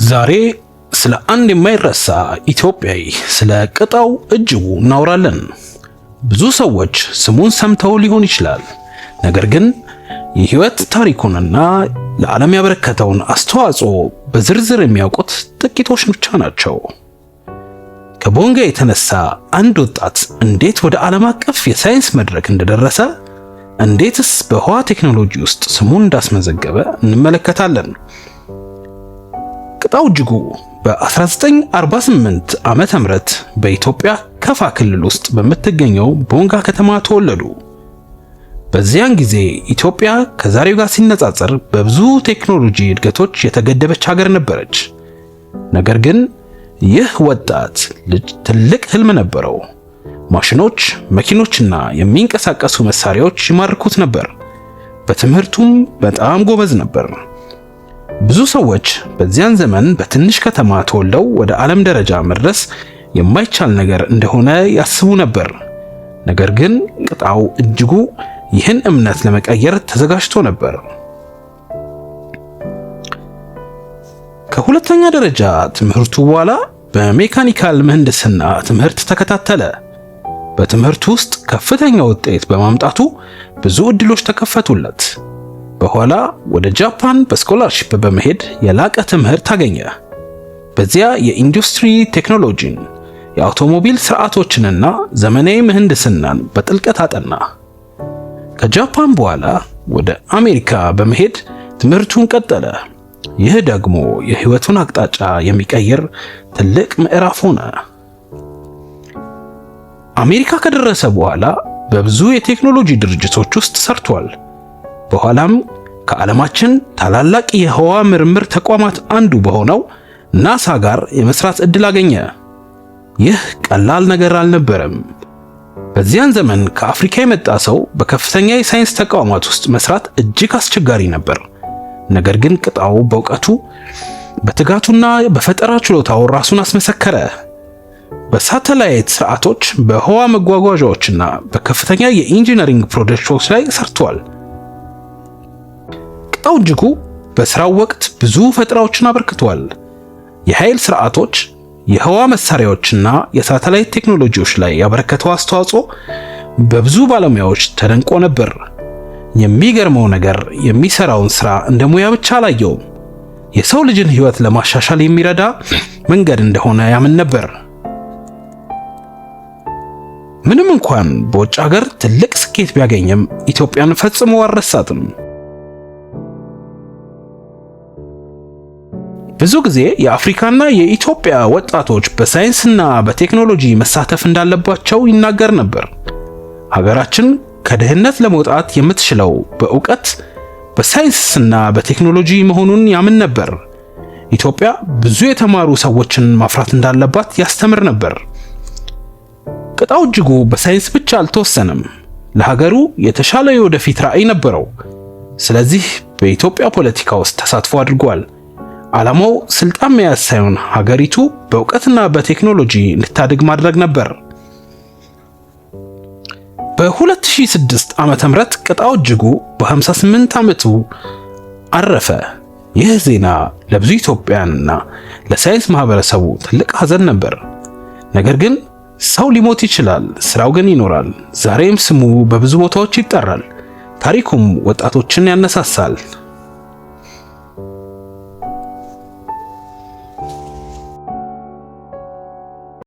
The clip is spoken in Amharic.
ዛሬ ስለ አንድ የማይረሳ ኢትዮጵያዊ ስለ ቅጣው እጅጉ እናወራለን። ብዙ ሰዎች ስሙን ሰምተው ሊሆን ይችላል፣ ነገር ግን የህይወት ታሪኩንና ለዓለም ያበረከተውን አስተዋጽኦ በዝርዝር የሚያውቁት ጥቂቶች ብቻ ናቸው። ከቦንጋ የተነሳ አንድ ወጣት እንዴት ወደ ዓለም አቀፍ የሳይንስ መድረክ እንደደረሰ፣ እንዴትስ በህዋ ቴክኖሎጂ ውስጥ ስሙን እንዳስመዘገበ እንመለከታለን። ቅጣው እጅጉ በ1948 ዓመተ ምህረት በኢትዮጵያ ከፋ ክልል ውስጥ በምትገኘው ቦንጋ ከተማ ተወለዱ። በዚያን ጊዜ ኢትዮጵያ ከዛሬው ጋር ሲነጻጸር በብዙ ቴክኖሎጂ እድገቶች የተገደበች ሀገር ነበረች። ነገር ግን ይህ ወጣት ልጅ ትልቅ ህልም ነበረው። ማሽኖች፣ መኪኖችና የሚንቀሳቀሱ መሳሪያዎች ይማርኩት ነበር። በትምህርቱም በጣም ጎበዝ ነበር። ብዙ ሰዎች በዚያን ዘመን በትንሽ ከተማ ተወልደው ወደ ዓለም ደረጃ መድረስ የማይቻል ነገር እንደሆነ ያስቡ ነበር። ነገር ግን ቅጣው እጅጉ ይህን እምነት ለመቀየር ተዘጋጅቶ ነበር። ከሁለተኛ ደረጃ ትምህርቱ በኋላ በሜካኒካል ምህንድስና ትምህርት ተከታተለ። በትምህርቱ ውስጥ ከፍተኛ ውጤት በማምጣቱ ብዙ እድሎች ተከፈቱለት። በኋላ ወደ ጃፓን በስኮላርሺፕ በመሄድ የላቀ ትምህርት አገኘ። በዚያ የኢንዱስትሪ ቴክኖሎጂን፣ የአውቶሞቢል ስርዓቶችንና ዘመናዊ ምህንድስናን በጥልቀት አጠና። ከጃፓን በኋላ ወደ አሜሪካ በመሄድ ትምህርቱን ቀጠለ። ይህ ደግሞ የህይወቱን አቅጣጫ የሚቀይር ትልቅ ምዕራፍ ሆነ። አሜሪካ ከደረሰ በኋላ በብዙ የቴክኖሎጂ ድርጅቶች ውስጥ ሰርቷል። በኋላም ከዓለማችን ታላላቅ የህዋ ምርምር ተቋማት አንዱ በሆነው ናሳ ጋር የመስራት ዕድል አገኘ። ይህ ቀላል ነገር አልነበረም። በዚያን ዘመን ከአፍሪካ የመጣ ሰው በከፍተኛ የሳይንስ ተቋማት ውስጥ መስራት እጅግ አስቸጋሪ ነበር። ነገር ግን ቅጣው በእውቀቱ በትጋቱና በፈጠራ ችሎታው ራሱን አስመሰከረ። በሳተላይት ስርዓቶች፣ በህዋ መጓጓዣዎችና በከፍተኛ የኢንጂነሪንግ ፕሮጀክቶች ላይ ሰርቷል። ቅጣው እጅጉ በስራው ወቅት ብዙ ፈጠራዎችን አበርክቷል። የኃይል ስርዓቶች፣ የህዋ መሳሪያዎችና የሳተላይት ቴክኖሎጂዎች ላይ ያበረከተው አስተዋጽኦ በብዙ ባለሙያዎች ተደንቆ ነበር። የሚገርመው ነገር የሚሰራውን ስራ እንደ ሙያ ብቻ አላየውም፣ የሰው ልጅን ህይወት ለማሻሻል የሚረዳ መንገድ እንደሆነ ያምን ነበር። ምንም እንኳን በውጭ ሀገር ትልቅ ስኬት ቢያገኝም ኢትዮጵያን ፈጽሞ አልረሳትም። ብዙ ጊዜ የአፍሪካና የኢትዮጵያ ወጣቶች በሳይንስና በቴክኖሎጂ መሳተፍ እንዳለባቸው ይናገር ነበር። ሀገራችን ከድህነት ለመውጣት የምትችለው በእውቀት በሳይንስና በቴክኖሎጂ መሆኑን ያምን ነበር። ኢትዮጵያ ብዙ የተማሩ ሰዎችን ማፍራት እንዳለባት ያስተምር ነበር። ቅጣው እጅጉ በሳይንስ ብቻ አልተወሰነም። ለሀገሩ የተሻለ የወደፊት ራዕይ ነበረው። ስለዚህ በኢትዮጵያ ፖለቲካ ውስጥ ተሳትፎ አድርጓል። ዓላማው ስልጣን መያዝ ሳይሆን ሀገሪቱ በእውቀትና በቴክኖሎጂ እንድታድግ ማድረግ ነበር። በ2006 ዓመተ ምህረት ቅጣው እጅጉ በ58 ዓመቱ አረፈ። ይህ ዜና ለብዙ ኢትዮጵያውያንና ለሳይንስ ማህበረሰቡ ትልቅ ሐዘን ነበር። ነገር ግን ሰው ሊሞት ይችላል፣ ስራው ግን ይኖራል። ዛሬም ስሙ በብዙ ቦታዎች ይጠራል፣ ታሪኩም ወጣቶችን ያነሳሳል።